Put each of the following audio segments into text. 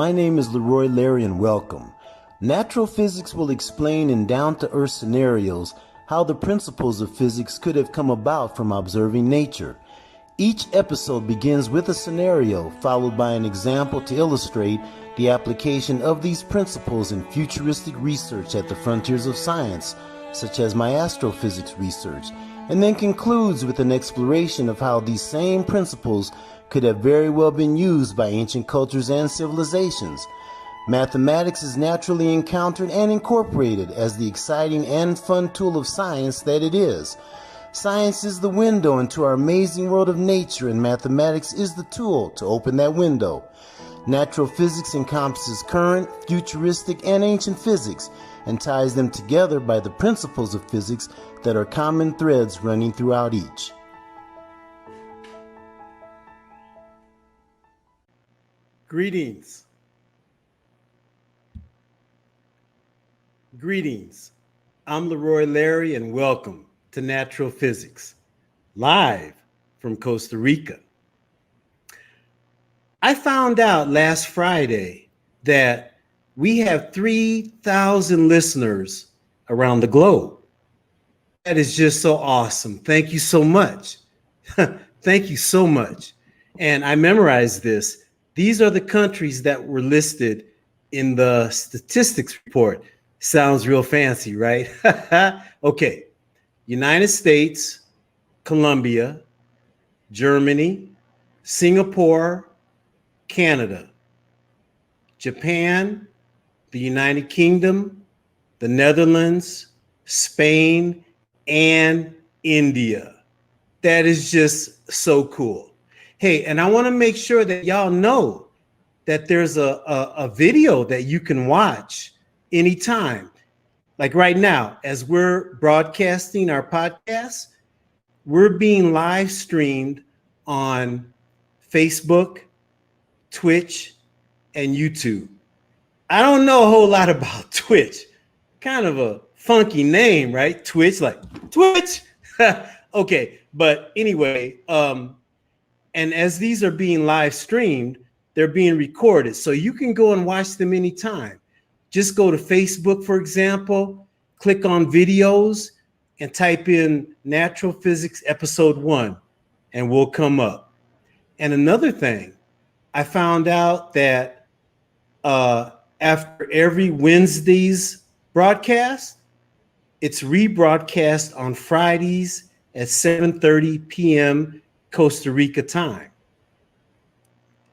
My name is Leroy Larry and welcome. Natural physics will explain in down-to-earth scenarios how the principles of physics could have come about from observing nature. Each episode begins with a scenario followed by an example to illustrate the application of these principles in futuristic research at the frontiers of science, such as my astrophysics research, and then concludes with an exploration of how these same principles could have very well been used by ancient cultures and civilizations. Mathematics is naturally encountered and incorporated as the exciting and fun tool of science that it is. Science is the window into our amazing world of nature, and mathematics is the tool to open that window. Natural physics encompasses current, futuristic, and ancient physics, and ties them together by the principles of physics that are common threads running throughout each. Greetings. Greetings. I'm Leroy Larry, and welcome to Natural Physics, live from Costa Rica. I found out last Friday that we have 3,000 listeners around the globe. That is just so awesome. Thank you so much. Thank you so much. And I memorized this. These are the countries that were listed in the statistics report. Sounds real fancy, right? Okay. United States, Colombia, Germany, Singapore, Canada, Japan, the United Kingdom, the Netherlands, Spain, and India. That is just so cool. Hey, and I want to make sure that y'all know that there's a video that you can watch anytime. Like right now, as we're broadcasting our podcast, we're being live streamed on Facebook, Twitch, and YouTube. I don't know a whole lot about Twitch. Kind of a funky name, right? Twitch, like Twitch. Okay, but anyway, and as these are being live streamed, they're being recorded. So you can go and watch them anytime. Just go to Facebook, for example, click on videos and type in Natural Physics Episode 1, and we'll come up. And another thing, I found out that after every Wednesday's broadcast, it's rebroadcast on Fridays at 7:30 p.m. Costa Rica time.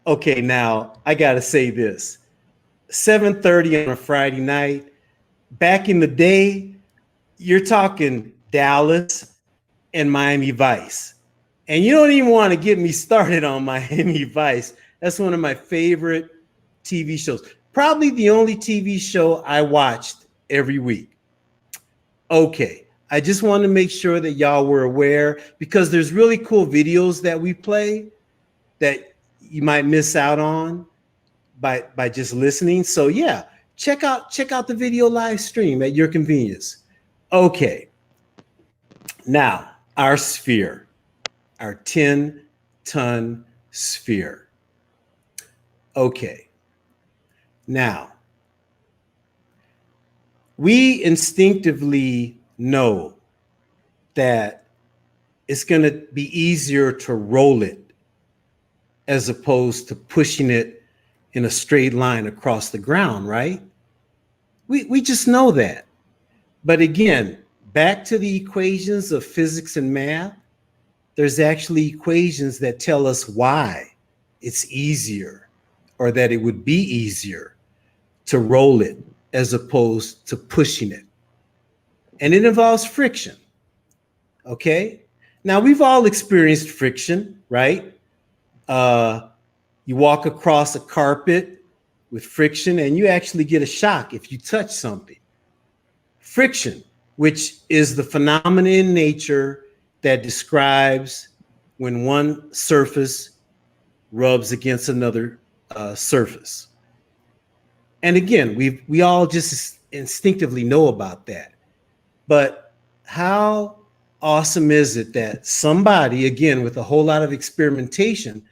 Okay, now I gotta say this. 7:30 on a Friday night. Back in the day, you're talking Dallas and Miami Vice. And you don't even want to get me started on Miami Vice. That's one of my favorite TV shows. Probably the only TV show I watched every week. Okay, I just want to make sure that y'all were aware, because there's really cool videos that we play that you might miss out on by just listening. So yeah, check out the video live stream at your convenience. Okay. Now, our sphere, our 10-ton sphere. Okay. Now, we instinctively know that it's going to be easier to roll it as opposed to pushing it in a straight line across the ground, right? We just know that. But again, back to the equations of physics and math, there's actually equations that tell us why it's easier, or that it would be easier to roll it as opposed to pushing it. And it involves friction. Okay? Now, we've all experienced friction, right? You walk across a carpet with friction and you actually get a shock if you touch something. Friction, which is the phenomenon in nature that describes when one surface rubs against another surface. And again, we all just instinctively know about that. But how awesome is it that somebody, again, with a whole lot of experimentation,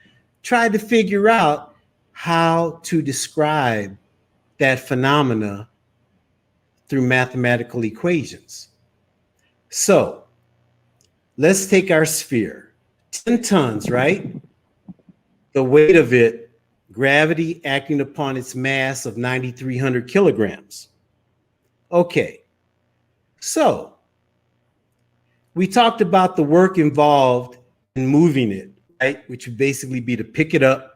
tried to figure out how to describe that phenomena through mathematical equations. So let's take our sphere, 10 tons, right? The weight of it, gravity acting upon its mass of 9,300 kilograms. Okay, so we talked about the work involved in moving it, right? Which would basically be to pick it up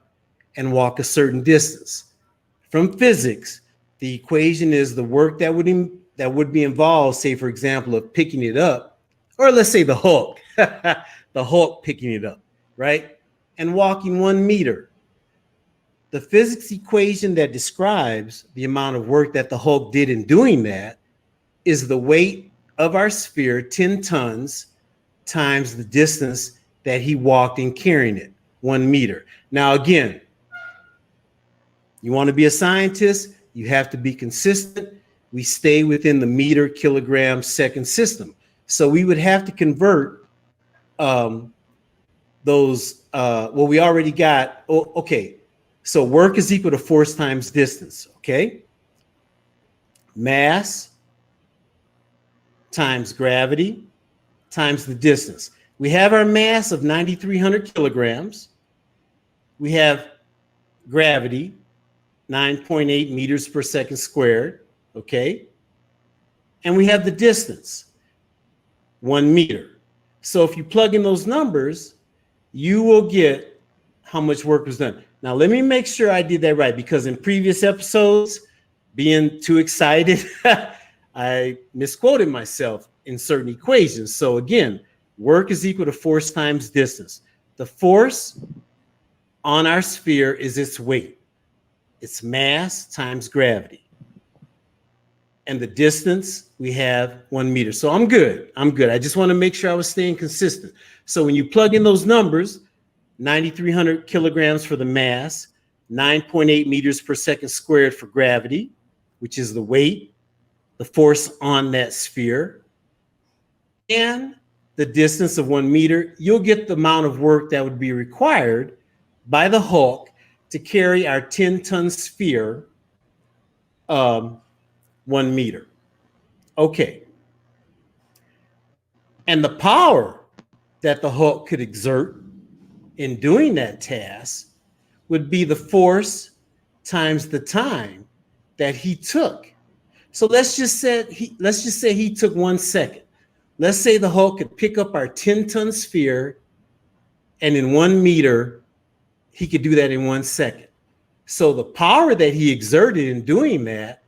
and walk a certain distance. From physics, the equation is the work that would be involved, say, for example, of picking it up, or let's say the Hulk, the Hulk picking it up, right? And walking 1 meter. The physics equation that describes the amount of work that the Hulk did in doing that is the weight of our sphere, 10 tons, times the distance that he walked in carrying it, 1 meter. Now, again, you want to be a scientist, you have to be consistent. We stay within the meter, kilogram, second system. So we would have to convert those, well, we already got, okay. So work is equal to force times distance, okay? Mass times gravity times the distance. We have our mass of 9,300 kilograms. We have gravity, 9.8 meters per second squared, okay? And we have the distance, 1 meter. So if you plug in those numbers, you will get how much work was done. Now, let me make sure I did that right, because in previous episodes, being too excited, I misquoted myself in certain equations. So again, work is equal to force times distance. The force on our sphere is its weight. It's mass times gravity. And the distance, we have 1 meter. So I'm good. I just want to make sure I was staying consistent. So when you plug in those numbers, 9,300 kilograms for the mass, 9.8 meters per second squared for gravity, which is the weight, the force on that sphere, and the distance of 1 meter, you'll get the amount of work that would be required by the Hulk to carry our 10-ton sphere 1 meter. Okay. And the power that the Hulk could exert in doing that task would be the force times the time that he took. So let's just say he took 1 second. Let's say the Hulk could pick up our 10-ton sphere, and in 1 meter, he could do that in 1 second. So the power that he exerted in doing that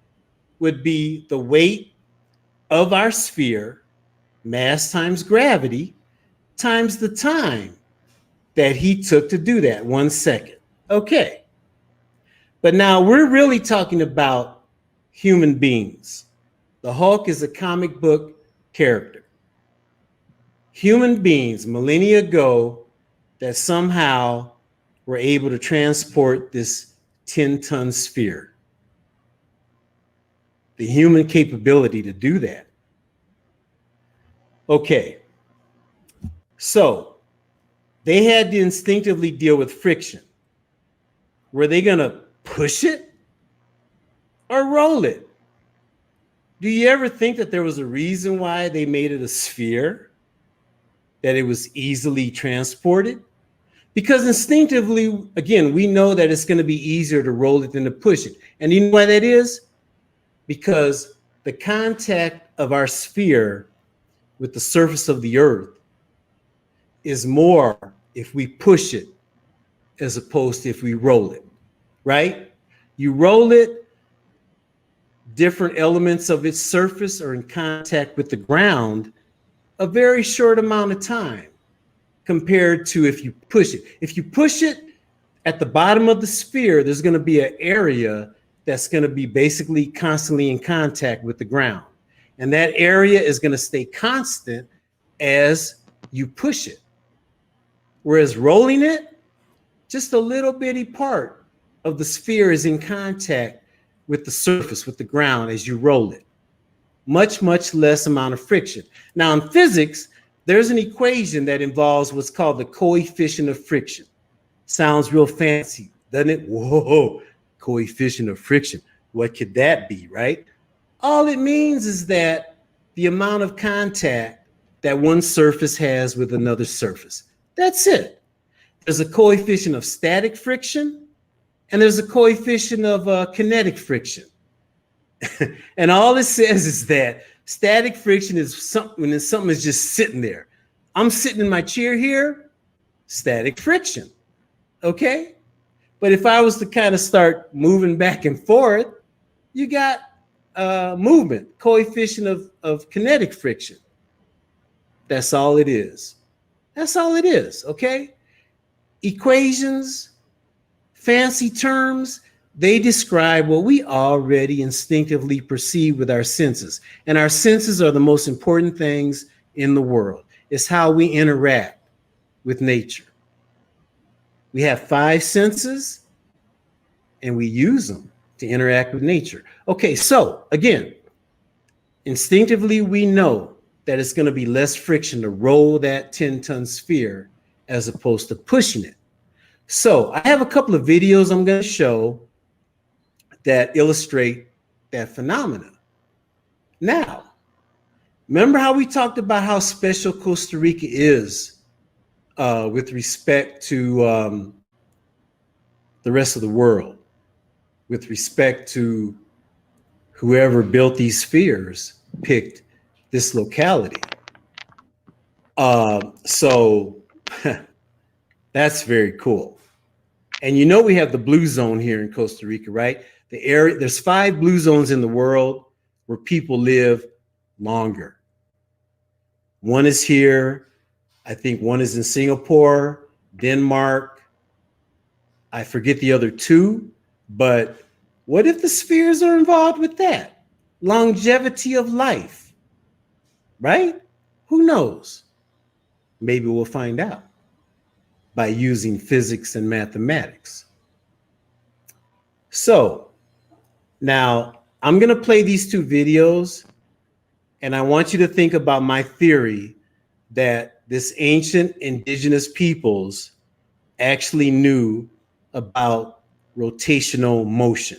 would be the weight of our sphere, mass times gravity, times the time that he took to do that, 1 second. Okay. But now we're really talking about human beings. The Hulk is a comic book character. Human beings millennia ago that somehow were able to transport this 10-ton sphere. The human capability to do that. Okay. So they had to instinctively deal with friction. Were they going to push it or roll it? Do you ever think that there was a reason why they made it a sphere, that it was easily transported? Because instinctively, again, we know that it's going to be easier to roll it than to push it. And you know why that is? Because the contact of our sphere with the surface of the earth is more if we push it as opposed to if we roll it, right? You roll it, different elements of its surface are in contact with the ground a very short amount of time compared to if you push it. If you push it at the bottom of the sphere, there's going to be an area that's going to be basically constantly in contact with the ground. And that area is going to stay constant as you push it. Whereas rolling it, just a little bitty part of the sphere is in contact with the surface, with the ground as you roll it. Much, much less amount of friction. Now in physics, there's an equation that involves what's called the coefficient of friction. Sounds real fancy, doesn't it? Whoa, coefficient of friction. What could that be, right? All it means is that the amount of contact that one surface has with another surface. That's it. There's a coefficient of static friction, and there's a coefficient of kinetic friction. And all it says is that static friction is something when something is just sitting there. I'm sitting in my chair here, static friction. Okay? But if I was to kind of start moving back and forth, you got movement, coefficient of kinetic friction. That's all it is. That's all it is, okay? Equations, fancy terms, they describe what we already instinctively perceive with our senses. And our senses are the most important things in the world. It's how we interact with nature. We have 5 senses, and we use them to interact with nature. Okay, so again, instinctively we know that it's going to be less friction to roll that 10-ton sphere as opposed to pushing it. So I have a couple of videos I'm going to show that illustrate that phenomena. Now, remember how we talked about how special Costa Rica is with respect to the rest of the world, with respect to whoever built these spheres picked this locality. So that's very cool. And you know we have the blue zone here in Costa Rica, right? The area, there's 5 blue zones in the world where people live longer. One is here. I think one is in Singapore, Denmark. I forget the other 2, but what if the spheres are involved with that? Longevity of life, right? Who knows? Maybe we'll find out by using physics and mathematics. So now I'm going to play these 2 videos, and I want you to think about my theory that this ancient indigenous peoples actually knew about rotational motion.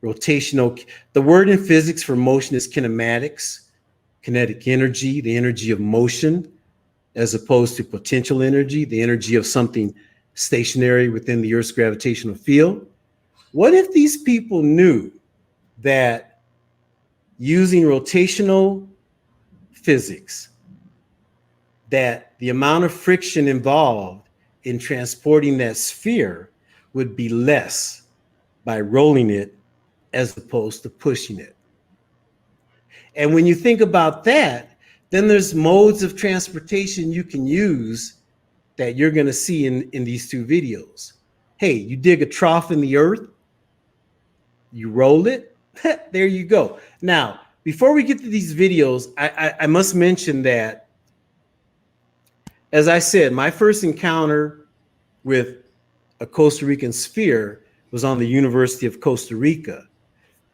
The word in physics for motion is kinematics, kinetic energy, the energy of motion, as opposed to potential energy, the energy of something stationary within the Earth's gravitational field. What if these people knew that using rotational physics, that the amount of friction involved in transporting that sphere would be less by rolling it as opposed to pushing it? And when you think about that, then there's modes of transportation you can use that you're going to see in these 2 videos. Hey, you dig a trough in the earth, you roll it, there you go. Now, before we get to these videos, I must mention that, as I said, my first encounter with a Costa Rican sphere was on the University of Costa Rica.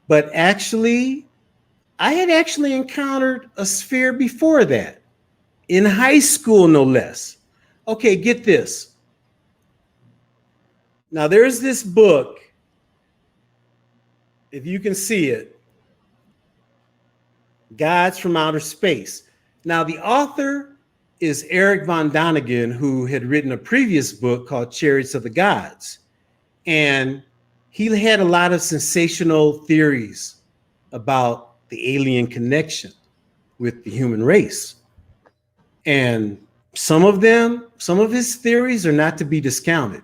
But actually, I had actually encountered a sphere before that, in high school, no less. Okay, get this. Now, there's this book, if you can see it, Gods from Outer Space. Now, the author is Eric von Däniken, who had written a previous book called Chariots of the Gods. And he had a lot of sensational theories about the alien connection with the human race. And some of his theories are not to be discounted.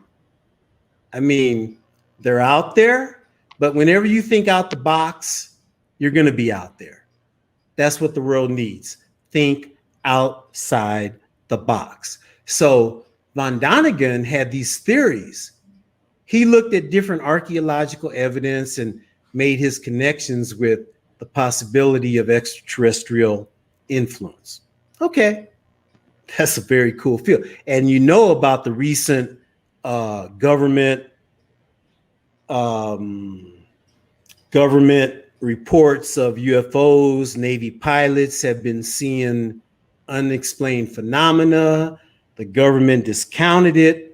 I mean, they're out there, but whenever you think out the box, you're going to be out there. That's what the world needs. Think outside the box. So von Däniken had these theories. He looked at different archaeological evidence and made his connections with the possibility of extraterrestrial influence. Okay, that's a very cool field. And you know about the recent government reports of UFOs. Navy pilots have been seeing unexplained phenomena. The government discounted it.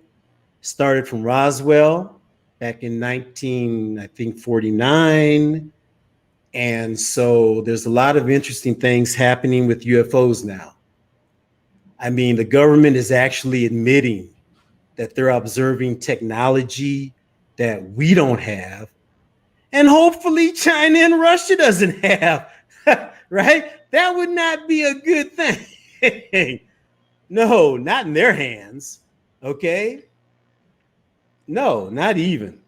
Started from Roswell. back in 1949. And so there's a lot of interesting things happening with UFOs now. I mean, the government is actually admitting that they're observing technology that we don't have, and hopefully China and Russia doesn't have, right? That would not be a good thing. No, not in their hands. Okay. No, not even.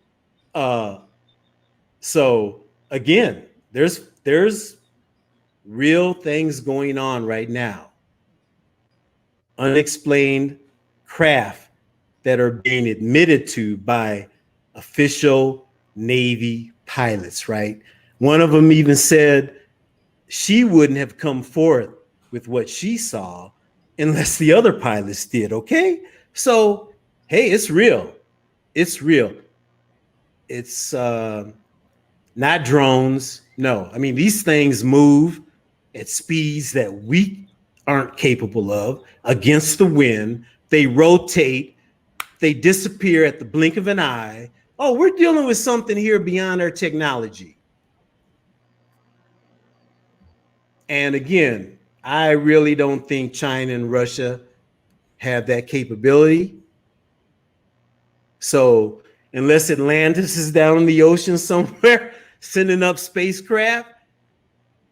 So again, there's real things going on right now. Unexplained craft that are being admitted to by official Navy pilots, right? One of them even said she wouldn't have come forth with what she saw unless the other pilots did. Okay. So, hey, it's real. It's real. It's not drones. No, I mean, these things move at speeds that we aren't capable of, against the wind. They rotate, they disappear at the blink of an eye. Oh, we're dealing with something here beyond our technology. And again, I really don't think China and Russia have that capability. So unless Atlantis is down in the ocean somewhere sending up spacecraft,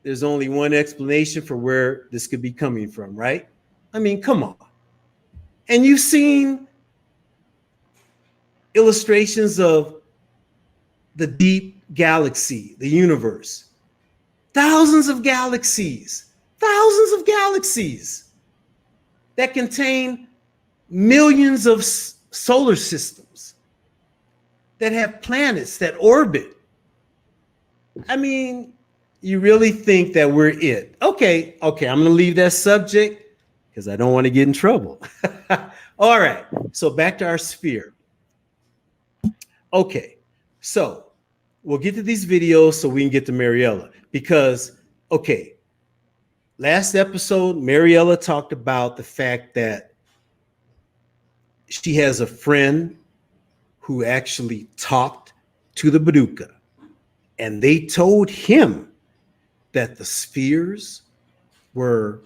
there's only one explanation for where this could be coming from, right? I mean, come on. And you've seen illustrations of the deep galaxy, the universe. Thousands of galaxies that contain millions of solar systems that have planets that orbit. I mean, you really think that we're it? Okay, I'm going to leave that subject because I don't want to get in trouble. All right, so back to our sphere. Okay, so we'll get to these videos so we can get to Mariella because, okay, last episode, Mariella talked about the fact that she has a friend who actually talked to the Baduka, and they told him that the spheres were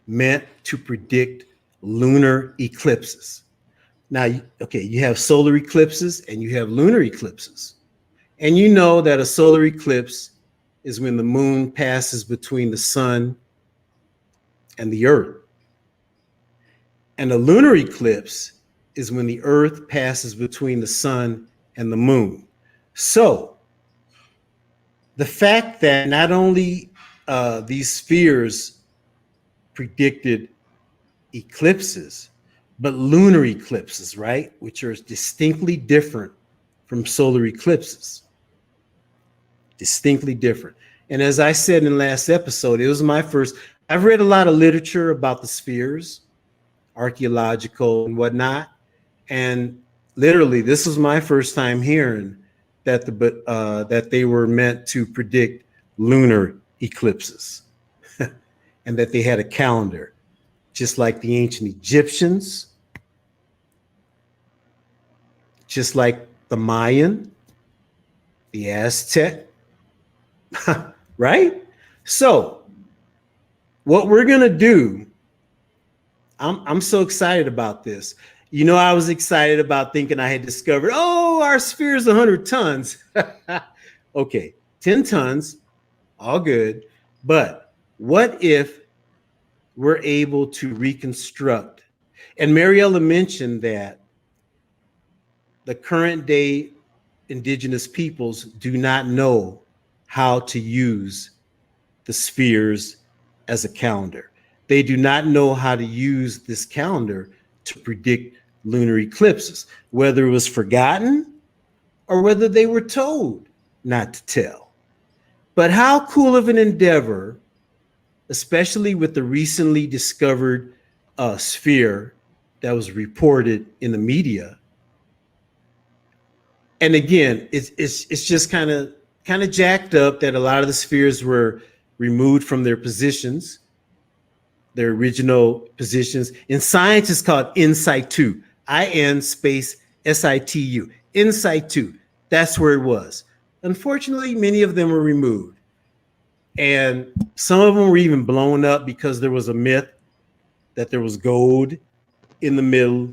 meant to predict lunar eclipses. Now, okay, you have solar eclipses and you have lunar eclipses. And you know that a solar eclipse is when the moon passes between the sun and the earth. And a lunar eclipse is when the earth passes between the sun and the moon. So the fact that not only these spheres predicted eclipses, but lunar eclipses, right? Which are distinctly different from solar eclipses. Distinctly different. And as I said in the last episode, it was my first, I've read a lot of literature about the spheres, archaeological and whatnot. And literally, this was my first time hearing that that they were meant to predict lunar eclipses and that they had a calendar, just like the ancient Egyptians, just like the Mayan, the Aztec, right? So what we're going to do, I'm so excited about this. You know, I was excited about thinking I had discovered, oh, our sphere is 100 tons. Okay, 10 tons, all good. But what if we're able to reconstruct? And Mariella mentioned that the current day indigenous peoples do not know how to use the spheres as a calendar. They do not know how to use this calendar to predict lunar eclipses, whether it was forgotten or whether they were told not to tell. But how cool of an endeavor, especially with the recently discovered sphere that was reported in the media. And again, it's just kind of jacked up that a lot of the spheres were removed from their positions, their original positions. In science, it's called in situ, IN space SITU, in situ. That's where it was. Unfortunately, many of them were removed. And some of them were even blown up because there was a myth that there was gold in the middle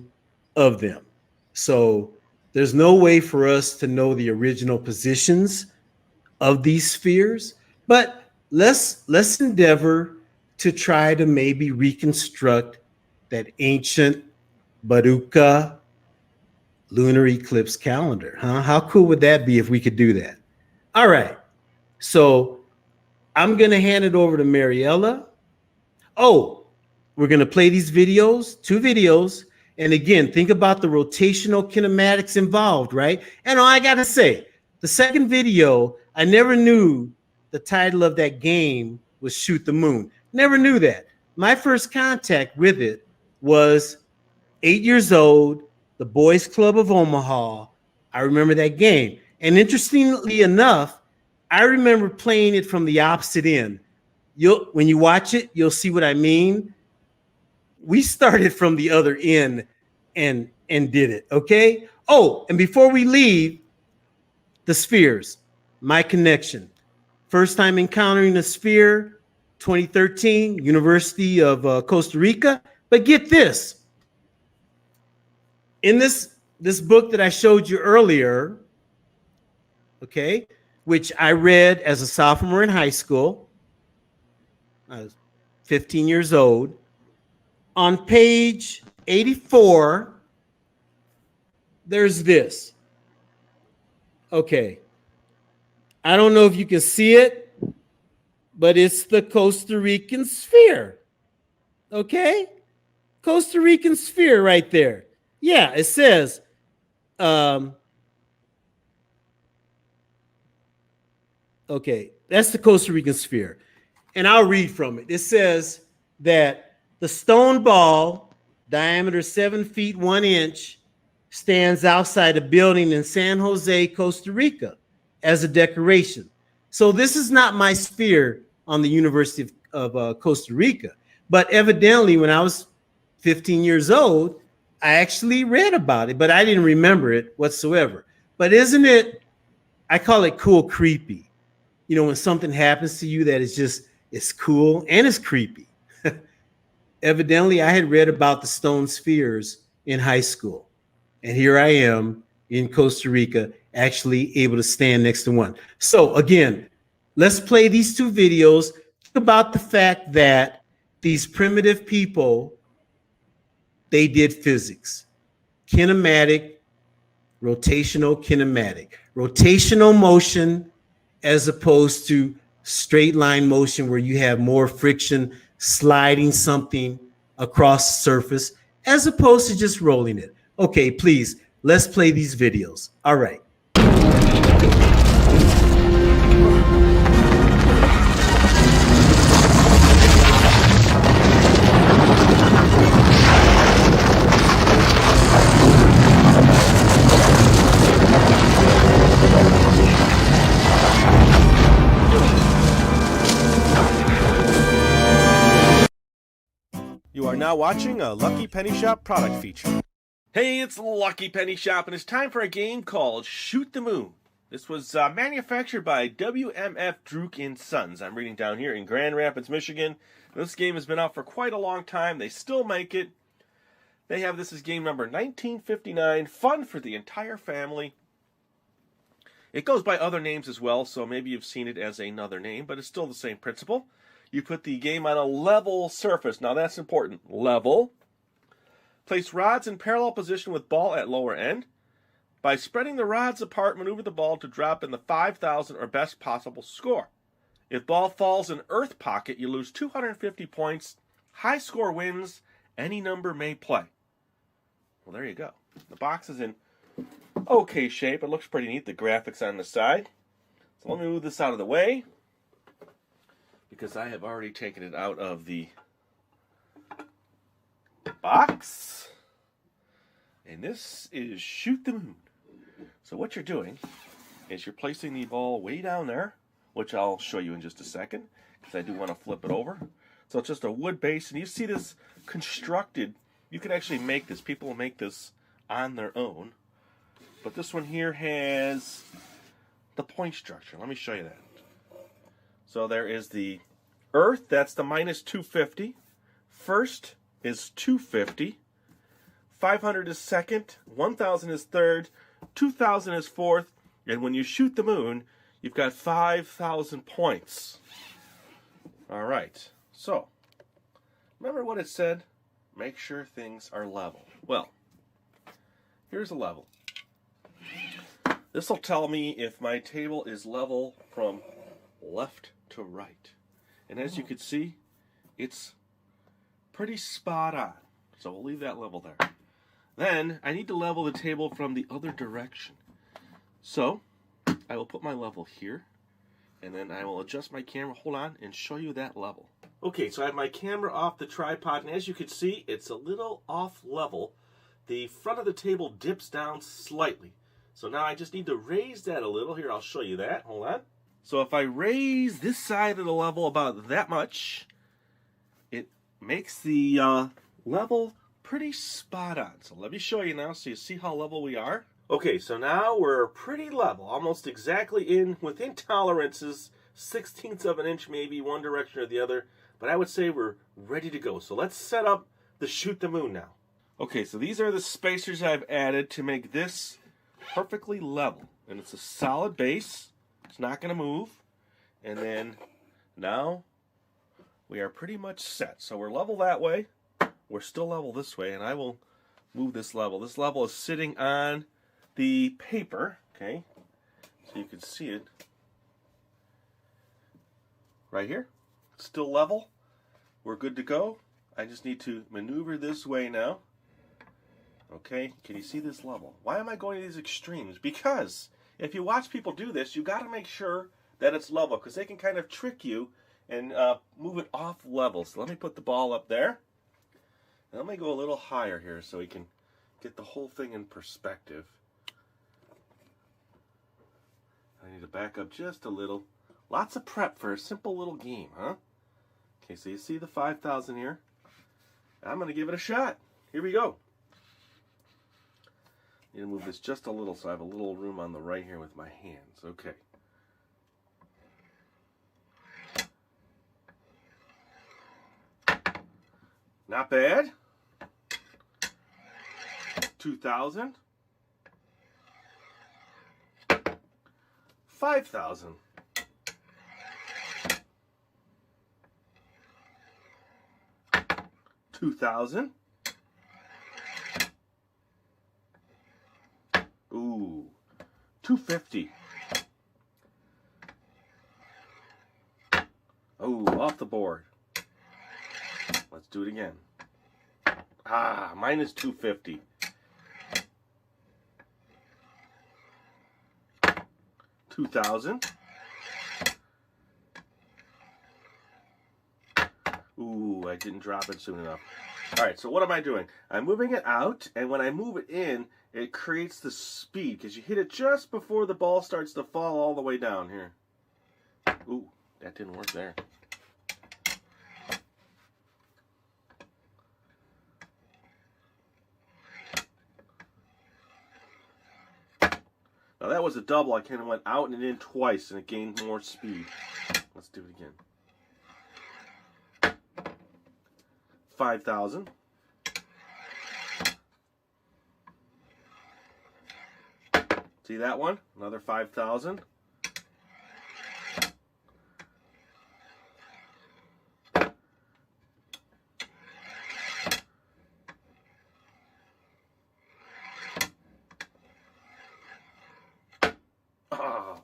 of them. So there's no way for us to know the original positions of these spheres, but let's endeavor to try to maybe reconstruct that ancient Baruka lunar eclipse calendar. Huh? How cool would that be if we could do that? All right. So I'm going to hand it over to Mariella. Oh, we're going to play these videos, 2 videos. And again, think about the rotational kinematics involved, right? And I got to say, the second video, I never knew the title of that game was Shoot the Moon. Never knew that. My first contact with it was 8 years old, the Boys Club of Omaha. I remember that game. And interestingly enough, I remember playing it from the opposite end. When you watch it, you'll see what I mean. We started from the other end and did it, okay? Oh, and before we leave, the spheres, my connection. First time encountering a sphere, 2013, University of Costa Rica. But get this. In this book that I showed you earlier, okay, which I read as a sophomore in high school, I was 15 years old, on page 84, there's this. Okay. I don't know if you can see it, but it's the Costa Rican sphere. Okay? Costa Rican sphere right there. Yeah, it says, okay, that's the Costa Rican sphere. And I'll read from it. It says that the stone ball, diameter 7 feet 1 inch, stands outside a building in San Jose, Costa Rica, as a decoration. So this is not my sphere on the University of Costa Rica. But evidently, when I was 15 years old, I actually read about it, but I didn't remember it whatsoever. But isn't it, I call it cool creepy. You know, when something happens to you that is just, it's cool and it's creepy. Evidently, I had read about the stone spheres in high school. And here I am in Costa Rica, actually able to stand next to one. So again, let's play these 2 videos about the fact that these primitive people, they did physics, kinematic, rotational kinematic, rotational motion as opposed to straight line motion where you have more friction sliding something across the surface as opposed to just rolling it. Okay, please, let's play these videos. All right. You are now watching a Lucky Penny Shop product feature. Hey, it's Lucky Penny Shop, and it's time for a game called Shoot the Moon. This was manufactured by WMF Druk & Sons. I'm reading down here in Grand Rapids, Michigan. This game has been out for quite a long time. They still make it. They have this as game number 1959. Fun for the entire family. It goes by other names as well, so maybe you've seen it as another name, but it's still the same principle. You put the game on a level surface. Now that's important. Level. Place rods in parallel position with ball at lower end. By spreading the rods apart, maneuver the ball to drop in the 5,000 or best possible score. If ball falls in earth pocket, you lose 250 points. High score wins. Any number may play. Well, there you go. The box is in okay shape. It looks pretty neat. The graphics on the side. So let me move this out of the way, because I have already taken it out of the box. And this is Shoot the Moon. So what you're doing is you're placing the ball way down there, which I'll show you in just a second, because I do want to flip it over. So it's just a wood base, and you see this constructed. You can actually make this. People make this on their own. but this one here has the point structure. Let me show you that. So there is the Earth, that's the minus 250. First is 250. 500 is second. 1,000 is third. 2,000 is fourth. And when you shoot the moon, you've got 5,000 points. All right. So, remember what it said? Make sure things are level. Well, here's a level. This will tell me if my table is level from left to right. And as you can see, it's pretty spot on. So we'll leave that level there. Then I need to level the table from the other direction. So I will put my level here, and then I will adjust my camera, hold on, and show you that level. Okay, so I have my camera off the tripod, and as you can see, it's a little off level. The front of the table dips down slightly. So now I just need to raise that a little. Here, I'll show you that. Hold on. So if I raise this side of the level about that much, it makes the level pretty spot on. So let me show you now so you see how level we are. Okay, so now we're pretty level, almost exactly within tolerances, 1/16 of an inch maybe, one direction or the other. But I would say we're ready to go. So let's set up the shoot the moon now. Okay, so these are the spacers I've added to make this perfectly level. And it's a solid base. It's not going to move. And then now we are pretty much set. So we're level that way. We're still level this way. And I will move this level. This level is sitting on the paper. Okay. So you can see it right here. It's still level. We're good to go. I just need to maneuver this way now. Okay. Can you see this level? Why am I going to these extremes? Because if you watch people do this, you got to make sure that it's level, because they can kind of trick you and move it off level. So let me put the ball up there. And let me go a little higher here so we can get the whole thing in perspective. I need to back up just a little. Lots of prep for a simple little game, huh? Okay, so you see the 5,000 here. I'm going to give it a shot. Here we go. Need to move this just a little so I have a little room on the right here with my hands. Okay. Not bad. 2,000. 5,000. 2,000. Ooh, 250. Oh, off the board. Let's do it again. Ah, minus 250. 2,000. Ooh, I didn't drop it soon enough. All right, so what am I doing? I'm moving it out, and when I move it in, it creates the speed, because you hit it just before the ball starts to fall all the way down here. Ooh, that didn't work there. Now that was a double. I kind of went out and in twice, and it gained more speed. Let's do it again. 5,000. See that one? Another 5,000.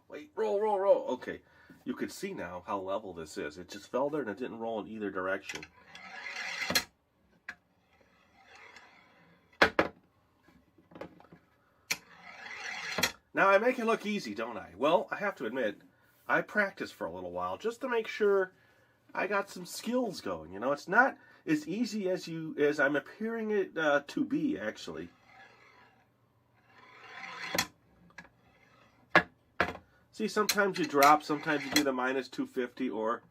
Wait, roll. Okay, you can see now how level this is. It just fell there and it didn't roll in either direction. Now I make it look easy, don't I? Well, I have to admit, I practiced for a little while just to make sure I got some skills going. You know, it's not as easy as I'm appearing it to be, actually. See, sometimes you drop, sometimes you do the minus 250, or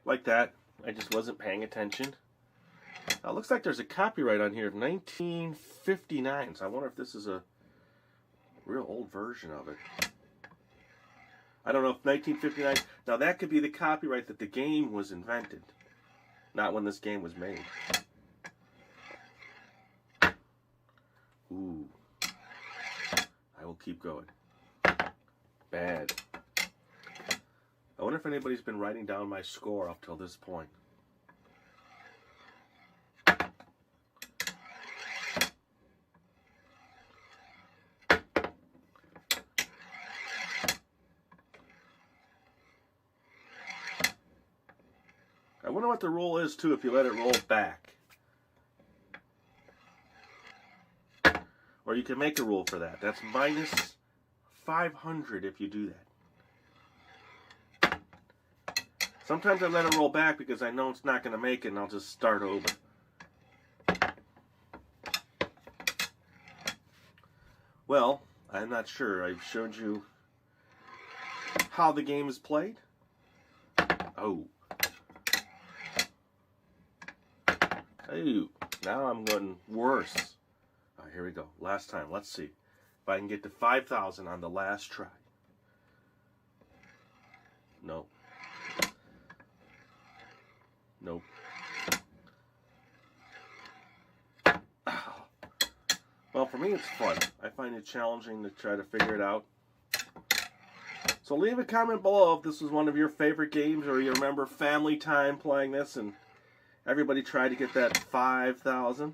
like that. I just wasn't paying attention. Now, it looks like there's a copyright on here of 1959, so I wonder if this is a Real old version of it. I don't know if 1959... Now, that could be the copyright that the game was invented. Not when this game was made. Ooh. I will keep going. Bad. I wonder if anybody's been writing down my score up till this point. I wonder what the rule is, too, if you let it roll back. Or you can make a rule for that. That's minus 500 if you do that. Sometimes I let it roll back because I know it's not going to make it, and I'll just start over. Well, I'm not sure. I've showed you how the game is played. Oh. Oh, now I'm going worse. All right, here we go. Last time. Let's see if I can get to 5,000 on the last try. Nope. Nope. Well, for me, it's fun. I find it challenging to try to figure it out. So leave a comment below if this was one of your favorite games or you remember family time playing this and everybody tried to get that 5,000.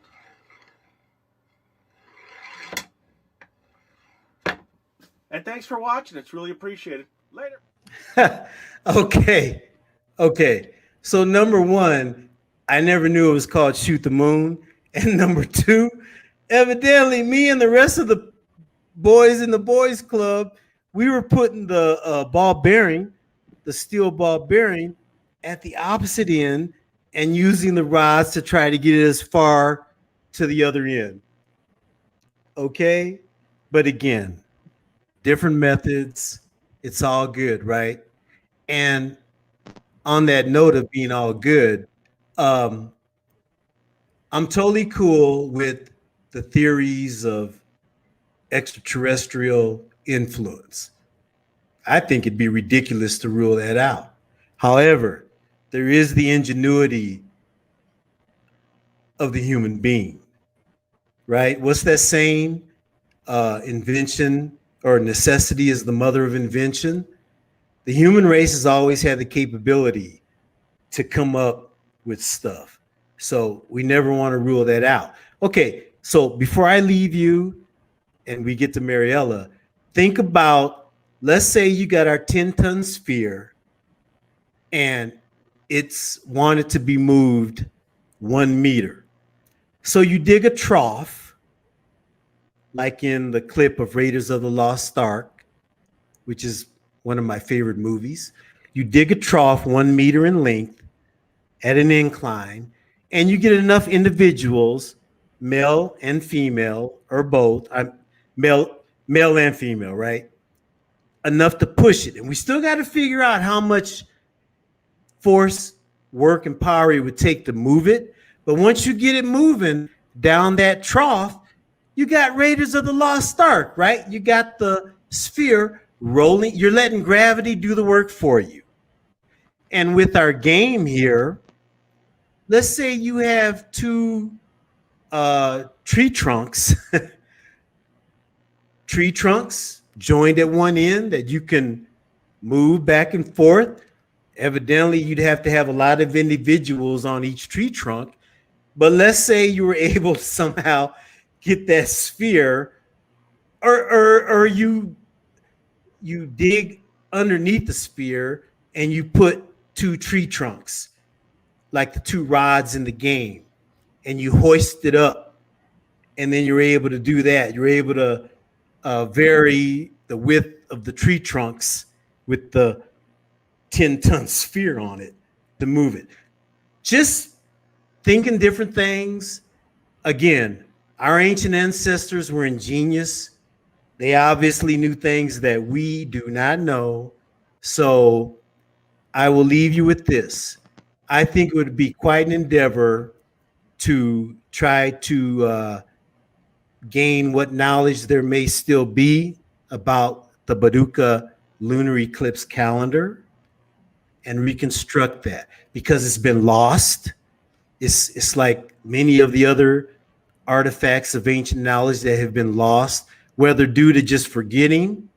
And thanks for watching. It's really appreciated. Later. Okay. So number one, I never knew it was called Shoot the Moon. And number two, evidently me and the rest of the boys in the boys club, we were putting the ball bearing, the steel ball bearing at the opposite end and using the rods to try to get it as far to the other end. Okay? But again, different methods. It's all good, right? And on that note of being all good, I'm totally cool with the theories of extraterrestrial influence. I think it'd be ridiculous to rule that out. However, there is the ingenuity of the human being, right? What's that saying? Invention or necessity is the mother of invention. The human race has always had the capability to come up with stuff. So we never want to rule that out. Okay, so before I leave you and we get to Mariella, think about, let's say you got our 10-ton sphere and it's wanted to be moved 1 meter. So you dig a trough, like in the clip of Raiders of the Lost Ark, which is one of my favorite movies. You dig a trough 1 meter in length at an incline, and you get enough individuals, male and female, or both, male and female, right? Enough to push it. And we still got to figure out how much force, work, and power it would take to move it. But once you get it moving down that trough, you got Raiders of the Lost Ark, right? You got the sphere rolling. You're letting gravity do the work for you. And with our game here, let's say you have two tree trunks, joined at one end that you can move back and forth. Evidently, you'd have to have a lot of individuals on each tree trunk. But let's say you were able to somehow get that sphere, or you dig underneath the sphere and you put two tree trunks, like the two rods in the game, and you hoist it up, and then you're able to do that. You're able to vary the width of the tree trunks with the 10-ton sphere on it to move it. Just thinking different things. Again, our ancient ancestors were ingenious. They obviously knew things that we do not know. So I will leave you with this. I think it would be quite an endeavor to try to gain what knowledge there may still be about the Baduka lunar eclipse calendar and reconstruct that because it's been lost. It's like many of the other artifacts of ancient knowledge that have been lost, whether due to just forgetting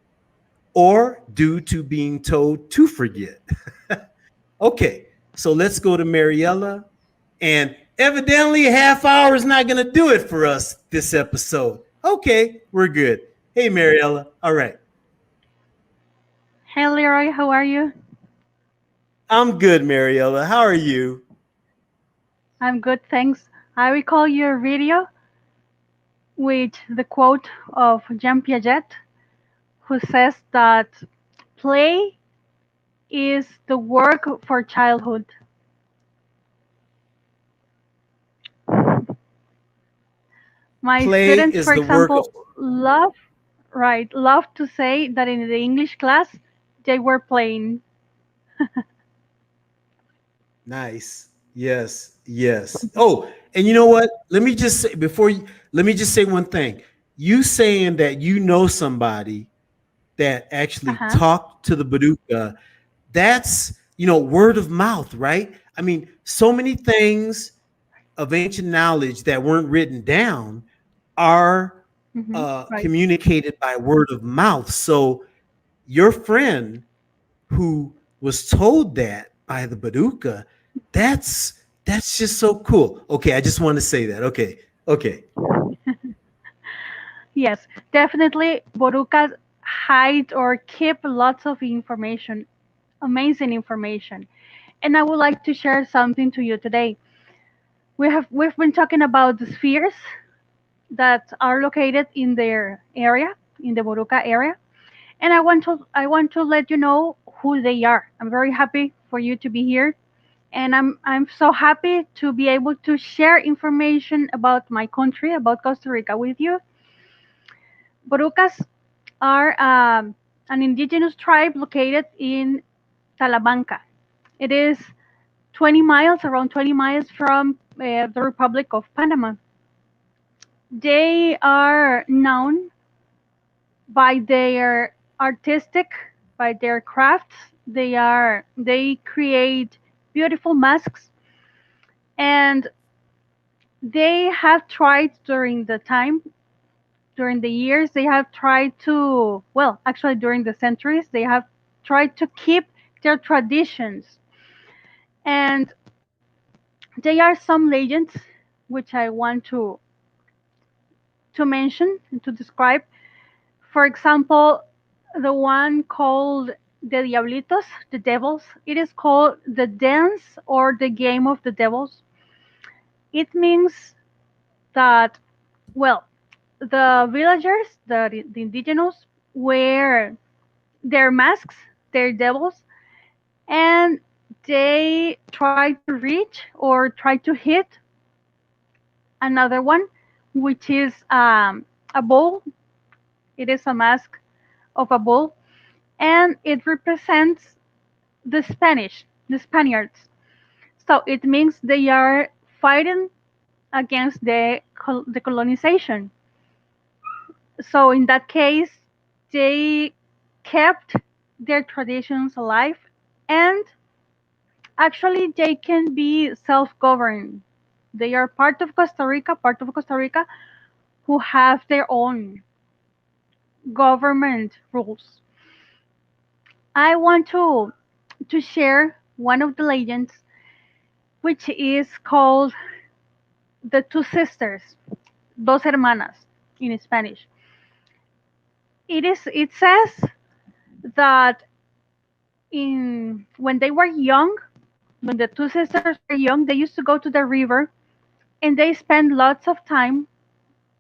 or due to being told to forget. Okay, so let's go to Mariella. And evidently, a half hour is not going to do it for us this episode. Okay, we're good. Hey, Mariella. All right. Hey Leroy, how are you? I'm good, Mariella. How are you? I'm good, thanks. I recall your video with the quote of Jean Piaget, who says that play is the work for childhood. My Play students, is for the work of. example, love to say that in the English class they were playing. Nice. Yes. Yes. Oh, and you know what? Let me just say let me just say one thing. You saying that you know somebody that actually Uh-huh. talked to the Baduka, that's, word of mouth, right? I mean, so many things of ancient knowledge that weren't written down are Right. communicated by word of mouth. So your friend who was told that by the Baduka, that's that's just so cool. Okay, I just want to say that. Okay, okay. Yes, definitely. Borucas hide or keep lots of information, amazing information. And I would like to share something to you today. We've been talking about the spheres that are located in their area, in the Boruca area, and I want to let you know who they are. I'm very happy for you to be here, and I'm so happy to be able to share information about my country, about Costa Rica with you. Borucas are an indigenous tribe located in Talamanca. It is 20 miles, around 20 miles from the Republic of Panama. They are known by their artistic, by their crafts. They create beautiful masks, and they have tried during the years, they have tried to, well, actually during the centuries, they have tried to keep their traditions. And there are some legends which I want to mention and to describe. For example, the one called the Diablitos, the devils. It is called the dance or the game of the devils. It means that, well, the villagers, the indigenous, wear their masks, their devils, and they try to reach or try to hit another one, which is a bull. It is a mask of a bull, and it represents the Spaniards. So it means they are fighting against the colonization. So in that case, they kept their traditions alive, and actually they can be self-governed. They are part of Costa Rica, who have their own government rules. I want to share one of the legends, which is called the two sisters, dos hermanas in Spanish. It says that in when they were young, when the two sisters were young, they used to go to the river and they spent lots of time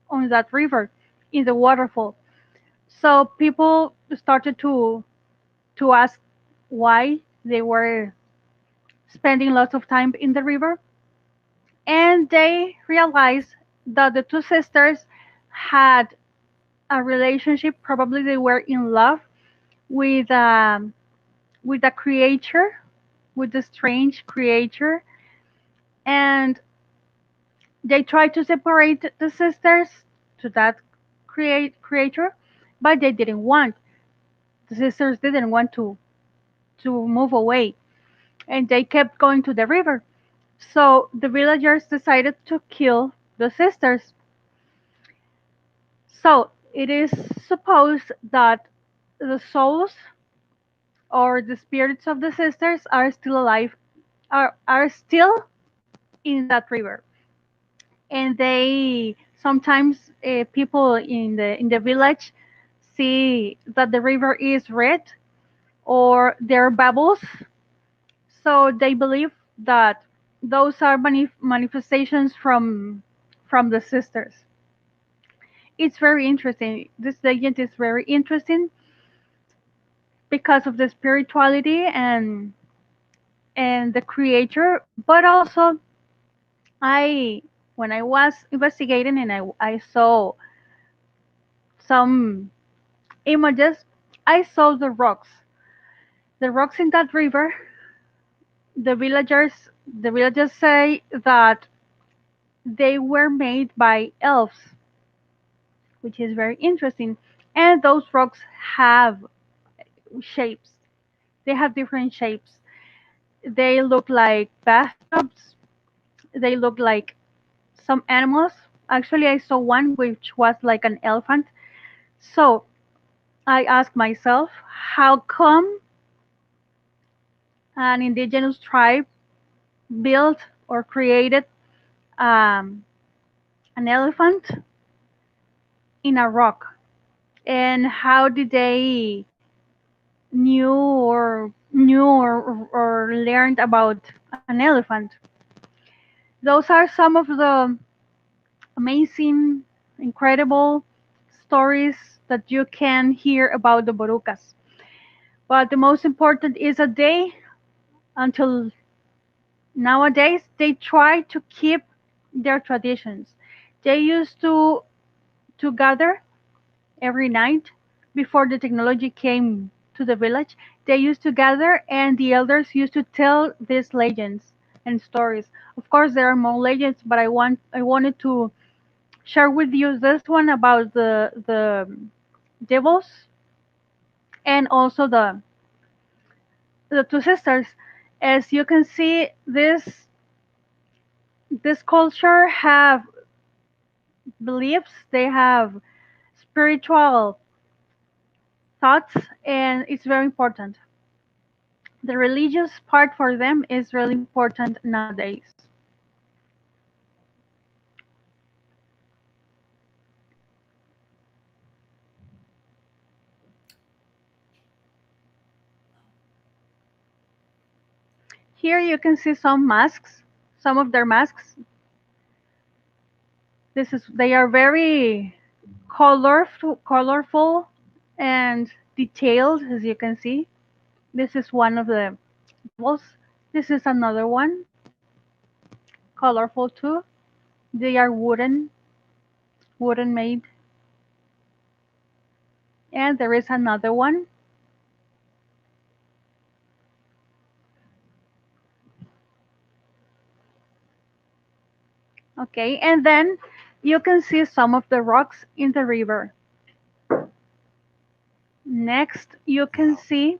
on that river in the waterfall. So people started to ask why they were spending lots of time in the river, and they realized that the two sisters had a relationship. Probably they were in love with with a creature, with a strange creature, and they tried to separate the sisters to that creature, but they didn't want. The sisters didn't want to move away, and they kept going to the river. So the villagers decided to kill the sisters. So it is supposed that the souls or the spirits of the sisters are still alive, are still in that river, and they sometimes people in the village see that the river is red or there are bubbles, so they believe that those are manifestations from the sisters. It's very interesting. This legend is very interesting because of the spirituality and the creator, but also I when I was investigating and I saw some images, I saw the rocks in that river. The villagers say that they were made by elves, which is very interesting. And those rocks have shapes. They have different shapes. They look like bathtubs. They look like some animals. Actually, I saw one which was like an elephant. So I asked myself, how come an indigenous tribe built or created um, an elephant in a rock? And how did they or learned about an elephant? Those are some of the amazing, incredible stories that you can hear about the Borucas. But the most important is that they, until nowadays, they try to keep their traditions. They used to gather every night before the technology came to the village. They used to gather, and the elders used to tell these legends and stories. Of course, there are more legends, but I wanted to share with you this one about the devils and also the two sisters. As you can see, this culture have beliefs, they have spiritual thoughts, and it's very important. The religious part for them is really important nowadays. Here you can see some masks, some of their masks. They are very colorful and detailed, as you can see. This is one of the devils. This is another one, colorful too. They are wooden made. And there is another one. Okay, and then you can see some of the rocks in the river. Next, you can see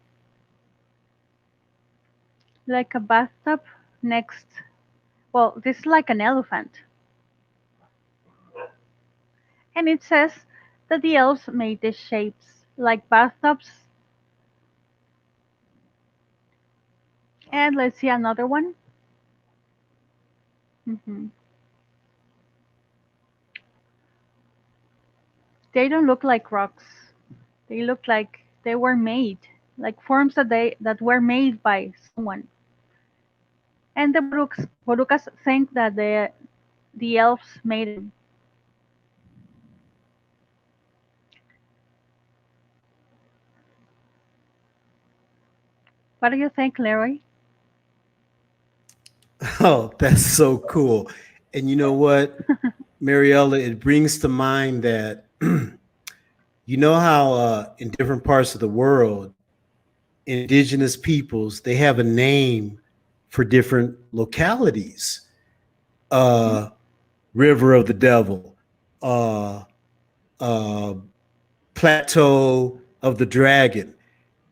like a bathtub. Next, well, this is like an elephant. And it says that the elves made these shapes like bathtubs. And let's see another one. hmm They don't look like rocks. They look like they were made, like forms that were made by someone. And the Borucas think that the elves made them. What do you think, Larry? Oh, that's so cool. And you know what, Mariella, it brings to mind that you know how in different parts of the world, indigenous peoples, they have a name for different localities. Mhm. Uh, River of the Devil, uh, uh, plateau of the dragon.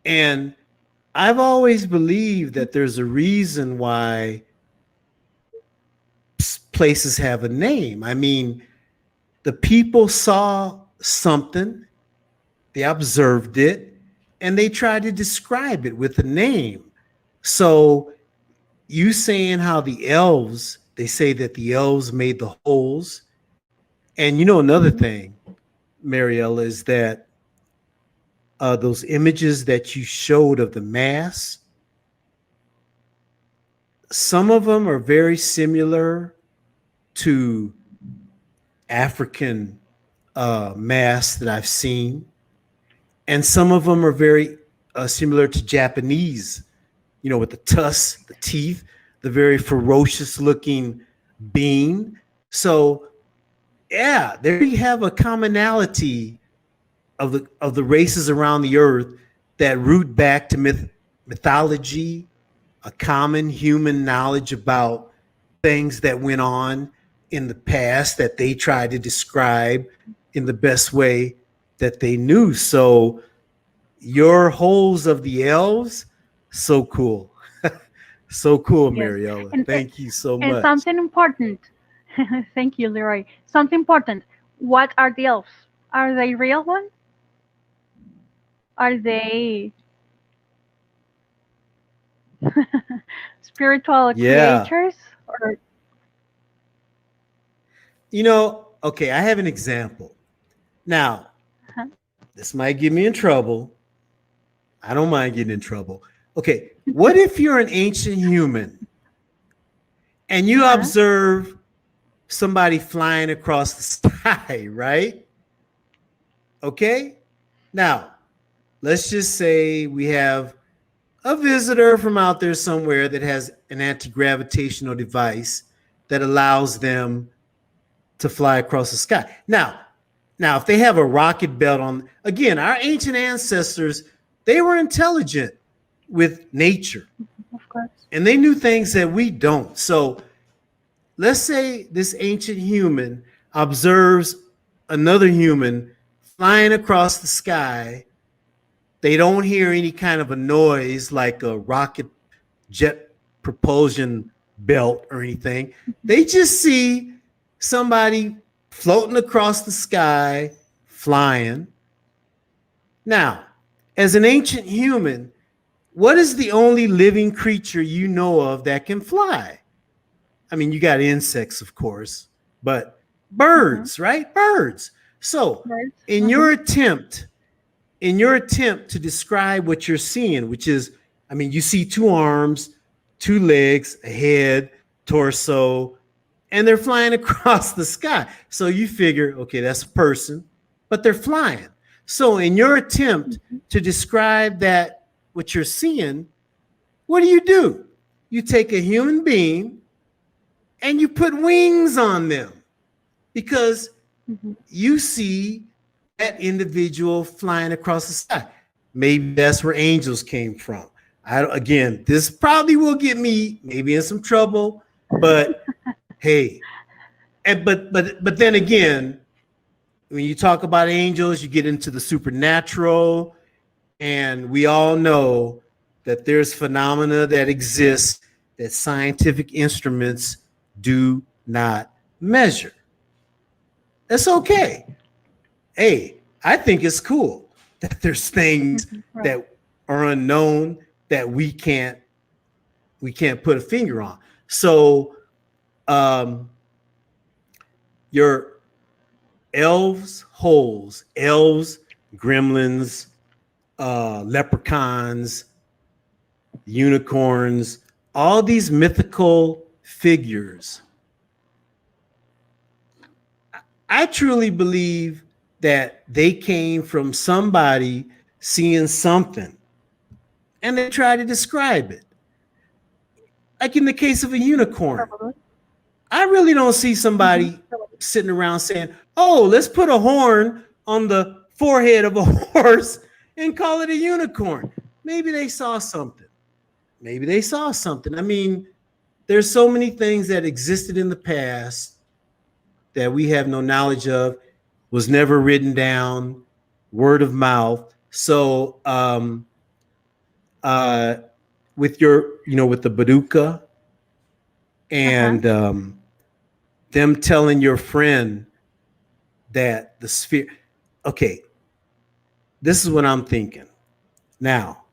And I've always believed that there's a reason why places have a name. I mean, the people saw something, they observed it, and they tried to describe it with a name. So you saying how the elves, they say that the elves made the holes. And you know, another thing, Mariella, is that those images that you showed of the mass, some of them are very similar to African masks that I've seen, and some of them are very similar to Japanese, you know, with the tusks, the teeth, the very ferocious looking being. So yeah, there you have a commonality of the races around the earth that root back to mythology, a common human knowledge about things that went on in the past that they tried to describe in the best way that they knew. So your holes of the elves, so cool. So cool, Yes. Mariella. And, Thank you so and much. something important. Thank you, Leroy. Something important. What are the elves? Are they real ones? Are they spiritual Yeah. creatures? Or You know, okay, I have an example. Now, huh? this might get me in trouble. I don't mind getting in trouble. Okay, what if you're an ancient human and you Uh-huh. observe somebody flying across the sky, right? Okay, now let's just say we have a visitor from out there somewhere that has an anti-gravitational device that allows them to fly across the sky. Now, if they have a rocket belt on, again, our ancient ancestors, they were intelligent with nature Of course. and they knew things that we don't. So let's say this ancient human observes another human flying across the sky. They don't hear any kind of a noise like a rocket jet propulsion belt or anything. They just see somebody floating across the sky, flying. Now, as an ancient human, what is the only living creature you know of that can fly? I mean, you got insects, of course, but birds, right? Birds. So, Right. in your attempt to describe what you're seeing, which is, I mean, you see two arms, two legs, a head, torso, and they're flying across the sky. So you figure, okay, that's a person, but they're flying. So in your attempt to describe that, what you're seeing, what do? You take a human being and you put wings on them because you see that individual flying across the sky. Maybe that's where angels came from. Again, this probably will get me maybe in some trouble, but hey, but then again, when you talk about angels, you get into the supernatural, and we all know that there's phenomena that exist that scientific instruments do not measure. That's okay. Hey, I think it's cool that there's things Right. that are unknown that we can't put a finger on. So your elves, gremlins, leprechauns, unicorns, all these mythical figures. I truly believe that they came from somebody seeing something and they try to describe it. Like in the case of a unicorn, Probably. I really don't see somebody sitting around saying, oh, let's put a horn on the forehead of a horse and call it a unicorn. Maybe they saw something. I mean, there's so many things that existed in the past that we have no knowledge of, was never written down, word of mouth. So with your, with the Baduka Uh-huh. and them telling your friend that the sphere, okay, this is what I'm thinking. Now,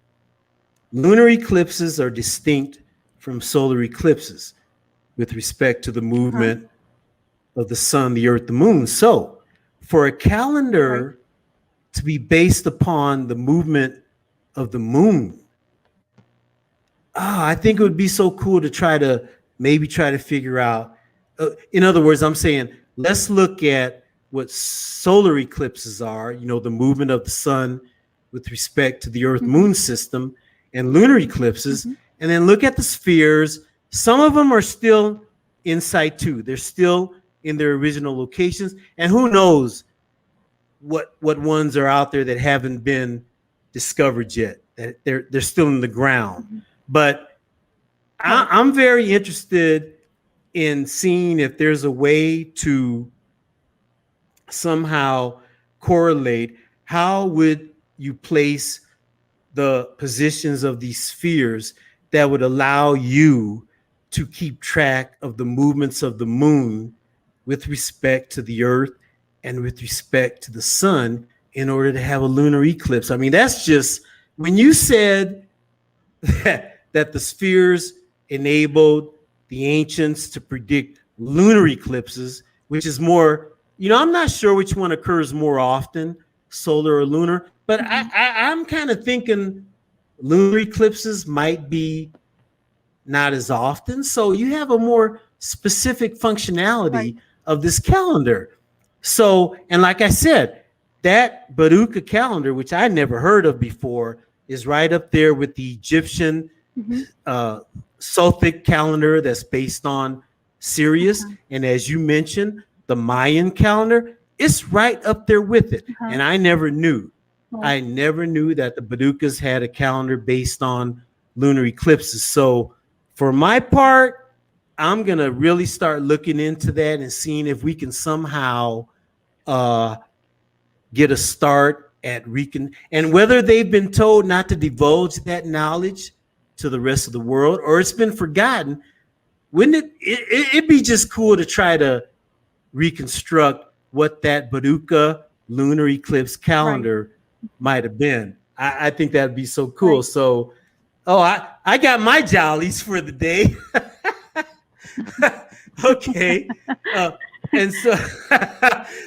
lunar eclipses are distinct from solar eclipses with respect to the Uh-huh. movement of the sun, the earth, the moon. So, for a Right. calendar to be based upon the movement of the moon, I think it Mm-hmm. would be so cool to try to figure out. In other words, I'm saying let's look at what solar eclipses are, the movement of the sun with respect to the earth Mm-hmm. moon system, and lunar eclipses, Mm-hmm. and then look at the spheres. Some of them are still in situ, they're still in their original locations. And who knows what ones are out there that haven't been discovered yet, that they're still in the ground. Mm-hmm. But Right. I'm very interested in seeing if there's a way to somehow correlate how would you place the positions of these spheres that would allow you to keep track of the movements of the moon with respect to the earth and with respect to the sun in order to have a lunar eclipse. I mean, that's just when you said that the spheres enabled the ancients to predict lunar eclipses, which is more, I'm not sure which one occurs more often, solar or lunar, but Mm-hmm. I'm kind of thinking lunar eclipses might be not as often. So you have a more specific Right. functionality of this calendar. So, and like I said, that Baruka calendar, which I never heard of before, is right up there with the Egyptian Mm-hmm. uh, Sothic calendar that's based on Sirius. Uh-huh. And as you mentioned, the Mayan calendar, it's right up there with it. Uh-huh. And I never knew. Right. I never knew that the Badukas had a calendar based on lunar eclipses. So for my part, I'm going to really start looking into that and seeing if we can somehow uh, get a start at and whether they've been told not to divulge that knowledge to the rest of the world or it's been forgotten. Wouldn't it'd be just cool to try to reconstruct what that Baduka lunar eclipse Right. calendar might have been. I think that'd be so cool. Right. So, I got my jollies for the day. Okay. Uh, and so,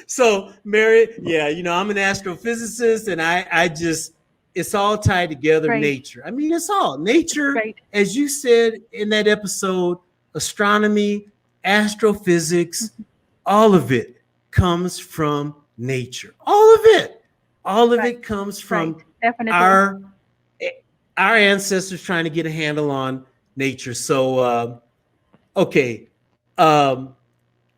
so Mary, yeah, I'm an astrophysicist, and I just, it's all tied together. Great. Nature. I mean, it's all nature, Great. as you said in that episode. Astronomy, astrophysics, Mm-hmm. all of it comes from nature. All of it. All of Right. it comes Right. from Definitely. our our ancestors trying to get a handle on nature. So, okay, um,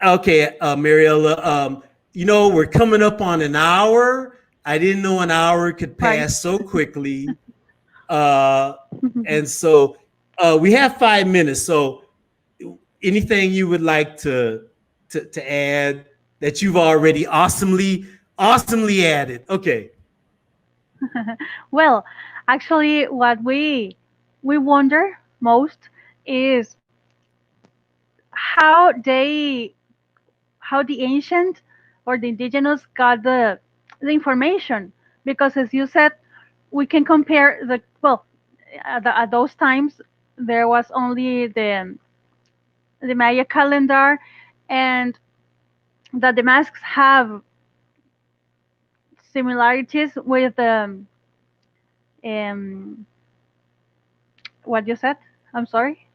okay, Mariella, we're coming up on an hour. I didn't know an hour could Right. pass so quickly, uh, and so we have 5 minutes. So, anything you would like to add that you've already awesomely added? Okay. Well, actually, what we wonder most is how they how the ancient or the indigenous got the information, because as you said, we can compare the well at those times there was only the Maya calendar, and that the masks have similarities with um what you said. I'm sorry.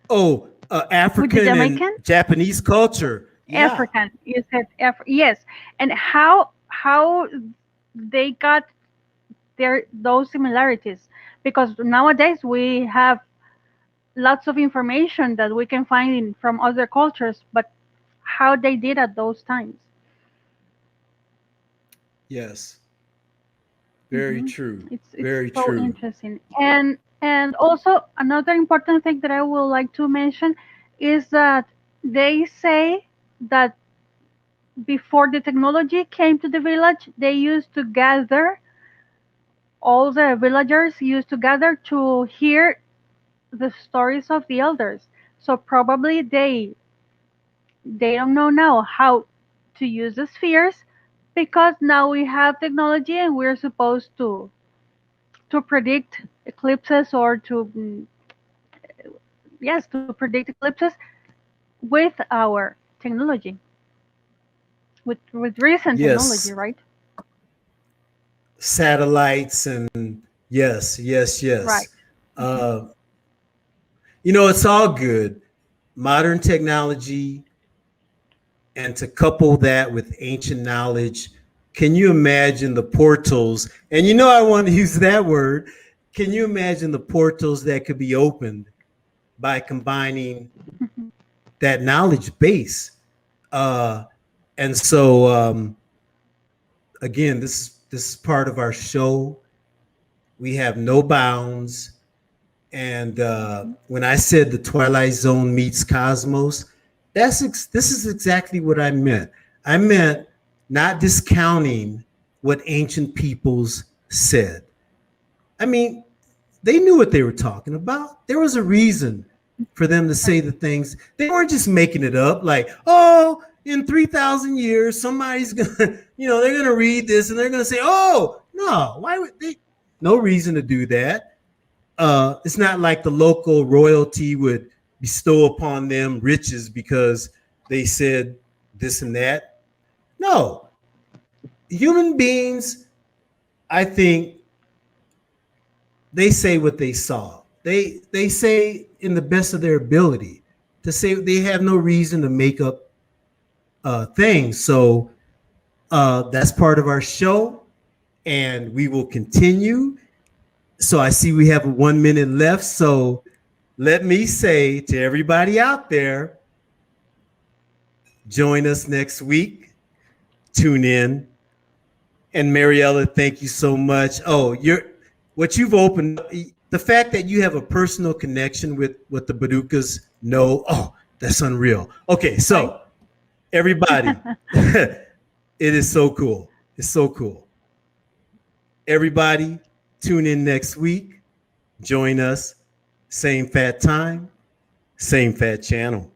Oh, With the African and Jamaican. Japanese culture. Yeah. African. You said yes. And how they got those similarities, because nowadays we have lots of information that we can find from other cultures, but how they did at those times. Yes. Very Hmm. true. It's Very so true. interesting. And also another important thing that I would like to mention is that they say that before the technology came to the village, they used to gather, all the villagers used to gather to hear the stories of the elders. So probably they don't know now how to use the spheres, because now we have technology and we're supposed to predict eclipses, or to yes, to predict eclipses with our technology, with recent technology, Yes, right? satellites and yes, yes, Right. yes. Hmm. Uh, it's all good. Modern technology, and to couple that with ancient knowledge, can you imagine the portals? And I want to use that word. Can you imagine the portals that could be opened by combining that knowledge base? Uh, and so, again, this is part of our show. We have no bounds. And when I said the Twilight Zone meets Cosmos, this is exactly what I meant. I meant not discounting what ancient peoples said. I mean, they knew what they were talking about. There was a reason for them to say Right. the things. They weren't just making it up like, oh, in 3,000 years, somebody's going to, they're going to read this and they're going to say, oh, no, why would they? No reason to do that. It's not like the local royalty would bestow upon them riches because they said this and that. No, human beings, I think, they say what they saw. They say in the best of their ability to say they have no reason to make up things. So that's part of our show, and we will continue. So I see we have 1 minute left. So let me say to everybody out there, join us next week. Tune in. And Mariella, thank you so much. Oh, what you've opened, the fact that you have a personal connection with what the Badukas know, oh, that's unreal. Okay, Right. so everybody, it is so cool. It's so cool. Everybody, tune in next week. Join us. Same fat time, same fat channel.